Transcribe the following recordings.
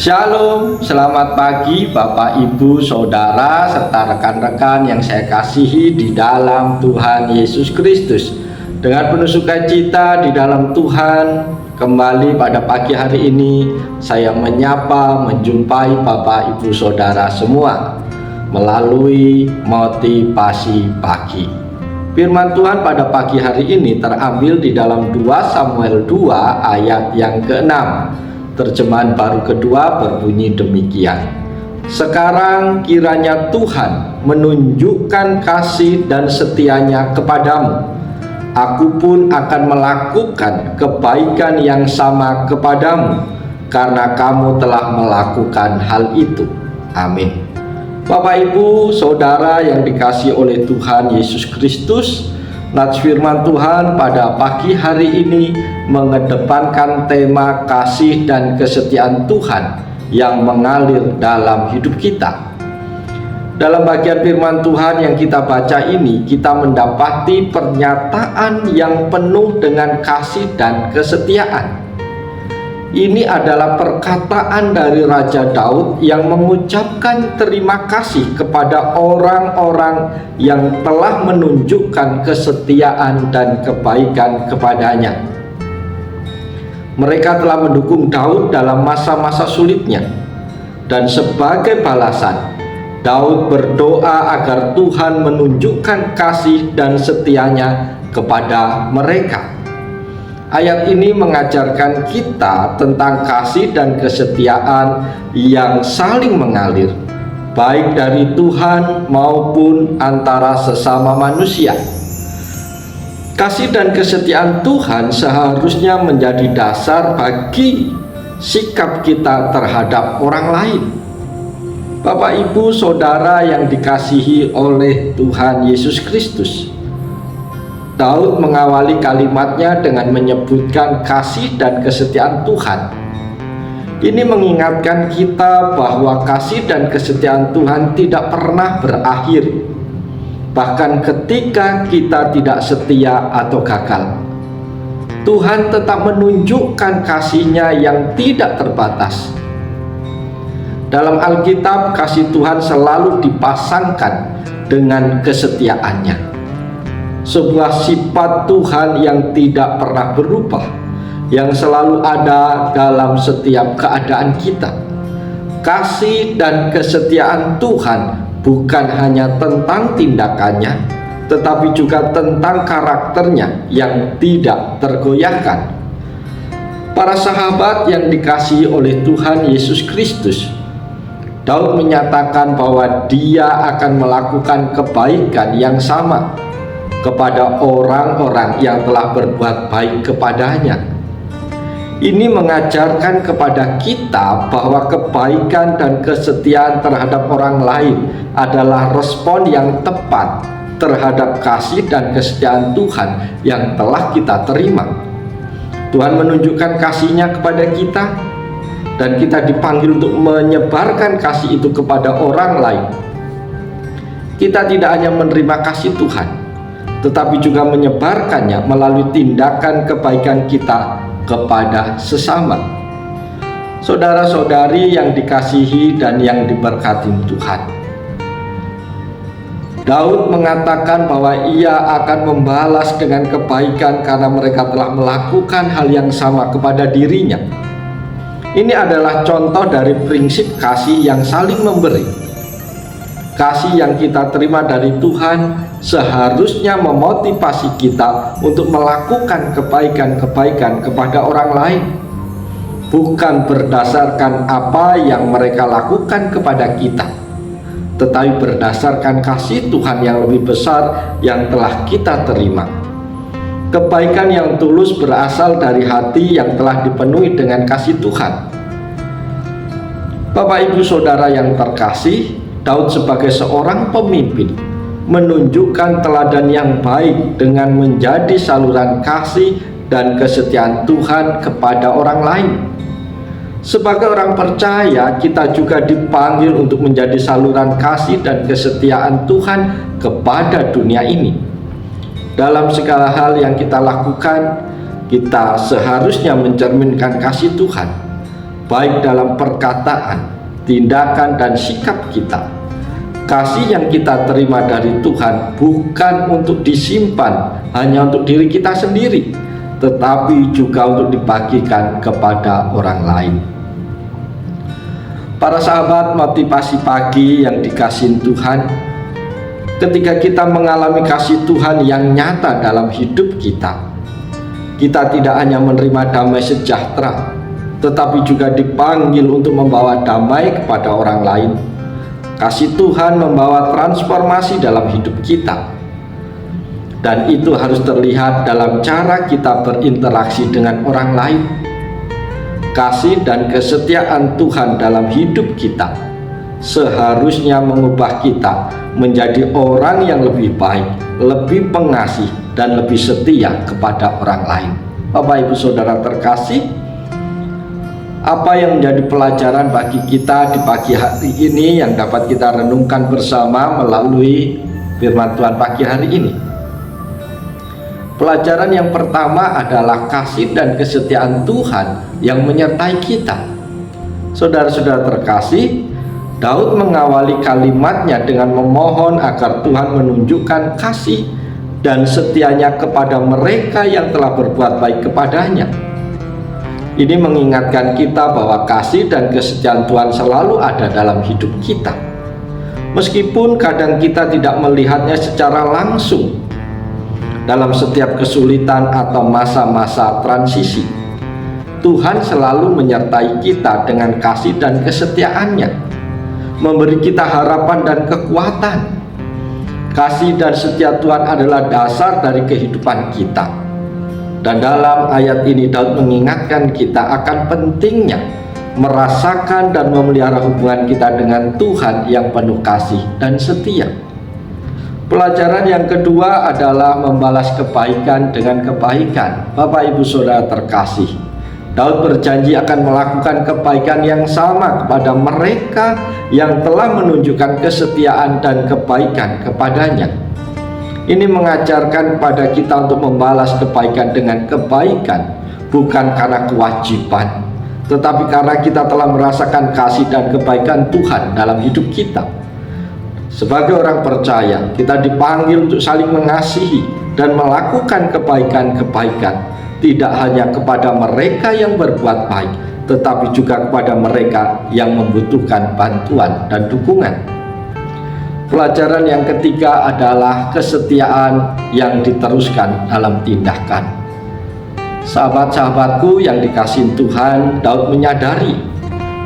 Shalom, selamat pagi Bapak, Ibu, Saudara, serta rekan-rekan yang saya kasihi di dalam Tuhan Yesus Kristus. Dengan penuh sukacita di dalam Tuhan, kembali pada pagi hari ini saya menjumpai Bapak, Ibu, Saudara semua melalui motivasi pagi. Firman Tuhan pada pagi hari ini terambil di dalam 2 Samuel 2 ayat yang ke-6. Terjemahan baru kedua berbunyi demikian. Sekarang kiranya Tuhan menunjukkan kasih dan setianya kepadamu. Aku pun akan melakukan kebaikan yang sama kepadamu, karena kamu telah melakukan hal itu. Amin. Bapak, Ibu, Saudara yang dikasihi oleh Tuhan Yesus Kristus, nats firman Tuhan pada pagi hari ini mengedepankan tema kasih dan kesetiaan Tuhan yang mengalir dalam hidup kita. Dalam bagian firman Tuhan yang kita baca ini, kita mendapati pernyataan yang penuh dengan kasih dan kesetiaan. Ini adalah perkataan dari Raja Daud yang mengucapkan terima kasih kepada orang-orang yang telah menunjukkan kesetiaan dan kebaikan kepadanya. Mereka telah mendukung Daud dalam masa-masa sulitnya, dan sebagai balasan, Daud berdoa agar Tuhan menunjukkan kasih dan setianya kepada mereka. Ayat ini mengajarkan kita tentang kasih dan kesetiaan yang saling mengalir, baik dari Tuhan maupun antara sesama manusia. Kasih dan kesetiaan Tuhan seharusnya menjadi dasar bagi sikap kita terhadap orang lain. Bapak, Ibu, Saudara yang dikasihi oleh Tuhan Yesus Kristus, Daud mengawali kalimatnya dengan menyebutkan kasih dan kesetiaan Tuhan. Ini mengingatkan kita bahwa kasih dan kesetiaan Tuhan tidak pernah berakhir, bahkan ketika kita tidak setia atau gagal. Tuhan tetap menunjukkan kasih-Nya yang tidak terbatas. Dalam Alkitab, kasih Tuhan selalu dipasangkan dengan kesetiaannya, sebuah sifat Tuhan yang tidak pernah berubah, yang selalu ada dalam setiap keadaan kita. Kasih dan kesetiaan Tuhan bukan hanya tentang tindakannya, tetapi juga tentang karakternya yang tidak tergoyahkan. Para sahabat yang dikasihi oleh Tuhan Yesus Kristus, Daud menyatakan bahwa dia akan melakukan kebaikan yang sama kepada orang-orang yang telah berbuat baik kepadanya. Ini mengajarkan kepada kita bahwa kebaikan dan kesetiaan terhadap orang lain adalah respon yang tepat terhadap kasih dan kesetiaan Tuhan yang telah kita terima. Tuhan menunjukkan kasih-Nya kepada kita, dan kita dipanggil untuk menyebarkan kasih itu kepada orang lain. Kita tidak hanya menerima kasih Tuhan, tetapi juga menyebarkannya melalui tindakan kebaikan kita kepada sesama. Saudara-saudari yang dikasihi dan yang diberkati Tuhan, Daud mengatakan bahwa ia akan membalas dengan kebaikan karena mereka telah melakukan hal yang sama kepada dirinya. Ini adalah contoh dari prinsip kasih yang saling memberi. Kasih yang kita terima dari Tuhan seharusnya memotivasi kita untuk melakukan kebaikan-kebaikan kepada orang lain, bukan berdasarkan apa yang mereka lakukan kepada kita, tetapi berdasarkan kasih Tuhan yang lebih besar yang telah kita terima. Kebaikan yang tulus berasal dari hati yang telah dipenuhi dengan kasih Tuhan. Bapak, Ibu, Saudara yang terkasih, Daud sebagai seorang pemimpin menunjukkan teladan yang baik dengan menjadi saluran kasih dan kesetiaan Tuhan kepada orang lain. Sebagai orang percaya, kita juga dipanggil untuk menjadi saluran kasih dan kesetiaan Tuhan kepada dunia ini. Dalam segala hal yang kita lakukan, kita seharusnya mencerminkan kasih Tuhan. baik dalam perkataan, tindakan, dan sikap kita. Kasih yang kita terima dari Tuhan bukan untuk disimpan hanya untuk diri kita sendiri, tetapi juga untuk dibagikan kepada orang lain. Para sahabat motivasi pagi yang dikasihi Tuhan, ketika kita mengalami kasih Tuhan yang nyata dalam hidup kita, kita tidak hanya menerima damai sejahtera, tetapi juga dipanggil untuk membawa damai kepada orang lain. Kasih Tuhan membawa transformasi dalam hidup kita, dan itu harus terlihat dalam cara kita berinteraksi dengan orang lain. Kasih dan kesetiaan Tuhan dalam hidup kita seharusnya mengubah kita menjadi orang yang lebih baik, lebih pengasih, dan lebih setia kepada orang lain. Bapak Ibu Saudara terkasih, apa yang menjadi pelajaran bagi kita di pagi hari ini yang dapat kita renungkan bersama melalui firman Tuhan pagi hari ini? Pelajaran yang pertama adalah kasih dan kesetiaan Tuhan yang menyertai kita. Saudara-saudara terkasih, Daud mengawali kalimatnya dengan memohon agar Tuhan menunjukkan kasih dan setianya kepada mereka yang telah berbuat baik kepadanya. Ini mengingatkan kita bahwa kasih dan kesetiaan Tuhan selalu ada dalam hidup kita. Meskipun kadang kita tidak melihatnya secara langsung dalam setiap kesulitan atau masa-masa transisi, Tuhan selalu menyertai kita dengan kasih dan kesetiaannya, memberi kita harapan dan kekuatan. Kasih dan setia Tuhan adalah dasar dari kehidupan kita. Dan dalam ayat ini Daud mengingatkan kita akan pentingnya merasakan dan memelihara hubungan kita dengan Tuhan yang penuh kasih dan setia. Pelajaran yang kedua adalah membalas kebaikan dengan kebaikan. Bapak Ibu Saudara terkasih, Daud berjanji akan melakukan kebaikan yang sama kepada mereka yang telah menunjukkan kesetiaan dan kebaikan kepadanya. Ini mengajarkan kepada kita untuk membalas kebaikan dengan kebaikan, bukan karena kewajiban, tetapi karena kita telah merasakan kasih dan kebaikan Tuhan dalam hidup kita. Sebagai orang percaya, kita dipanggil untuk saling mengasihi dan melakukan kebaikan-kebaikan, tidak hanya kepada mereka yang berbuat baik, tetapi juga kepada mereka yang membutuhkan bantuan dan dukungan. Pelajaran yang ketiga adalah kesetiaan yang diteruskan dalam tindakan. Sahabat-sahabatku yang dikasihi Tuhan, Daud menyadari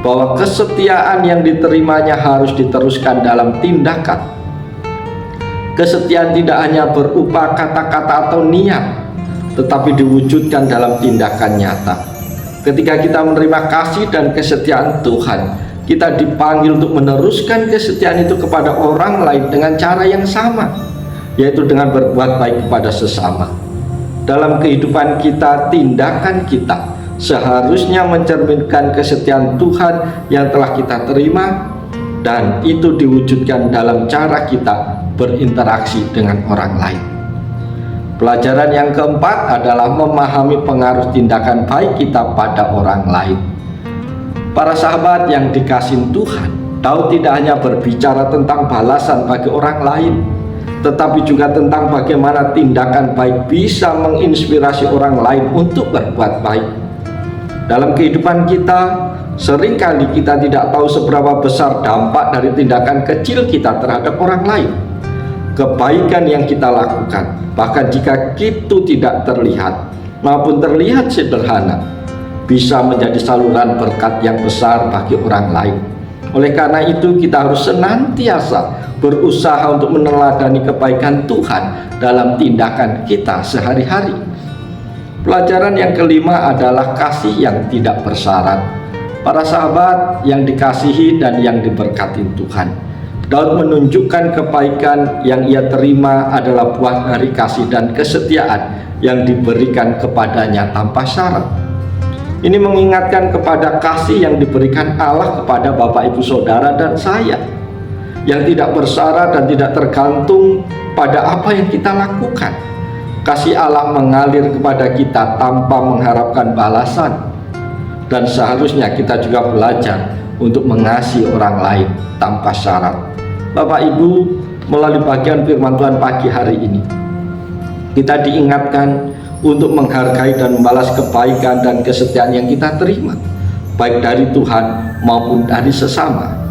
bahwa kesetiaan yang diterimanya harus diteruskan dalam tindakan. Kesetiaan tidak hanya berupa kata-kata atau niat, tetapi diwujudkan dalam tindakan nyata. Ketika kita menerima kasih dan kesetiaan Tuhan, kita dipanggil untuk meneruskan kesetiaan itu kepada orang lain dengan cara yang sama, yaitu dengan berbuat baik kepada sesama. Dalam kehidupan kita, tindakan kita seharusnya mencerminkan kesetiaan Tuhan yang telah kita terima, dan itu diwujudkan dalam cara kita berinteraksi dengan orang lain. Pelajaran yang keempat adalah memahami pengaruh tindakan baik kita pada orang lain. Para sahabat yang dikasihi Tuhan, Daud tidak hanya berbicara tentang balasan bagi orang lain, tetapi juga tentang bagaimana tindakan baik bisa menginspirasi orang lain untuk berbuat baik. Dalam kehidupan kita, seringkali kita tidak tahu seberapa besar dampak dari tindakan kecil kita terhadap orang lain. Kebaikan yang kita lakukan, bahkan jika itu tidak terlihat maupun terlihat sederhana, bisa menjadi saluran berkat yang besar bagi orang lain. Oleh karena itu, kita harus senantiasa berusaha untuk meneladani kebaikan Tuhan dalam tindakan kita sehari-hari. Pelajaran yang kelima adalah kasih yang tidak bersyarat. Para sahabat yang dikasihi dan yang diberkati Tuhan, Daud menunjukkan kebaikan yang ia terima adalah buah dari kasih dan kesetiaan yang diberikan kepadanya tanpa syarat. Ini mengingatkan kepada kasih yang diberikan Allah kepada Bapak Ibu Saudara dan saya, yang tidak bersyarat dan tidak tergantung pada apa yang kita lakukan. Kasih Allah mengalir kepada kita tanpa mengharapkan balasan. dan seharusnya kita juga belajar untuk mengasihi orang lain tanpa syarat. Bapak Ibu, melalui bagian firman Tuhan pagi hari ini, kita diingatkan untuk menghargai dan membalas kebaikan dan kesetiaan yang kita terima, baik dari Tuhan maupun dari sesama.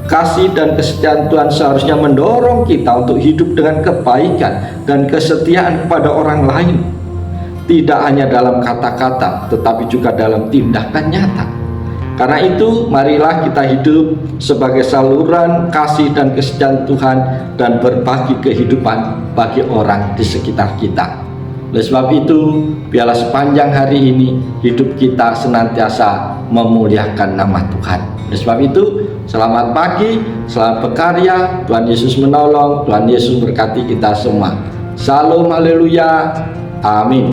Kasih dan kesetiaan Tuhan seharusnya mendorong kita untuk hidup dengan kebaikan dan kesetiaan kepada orang lain, tidak hanya dalam kata-kata tetapi juga dalam tindakan nyata. Karena itu marilah kita hidup sebagai saluran kasih dan kesetiaan Tuhan dan berbagi kehidupan bagi orang di sekitar kita. Oleh sebab itu, biarlah sepanjang hari ini hidup kita senantiasa memuliakan nama Tuhan. Oleh sebab itu, selamat pagi, selamat berkarya, Tuhan Yesus menolong, Tuhan Yesus berkati kita semua. Shalom, haleluya, amin.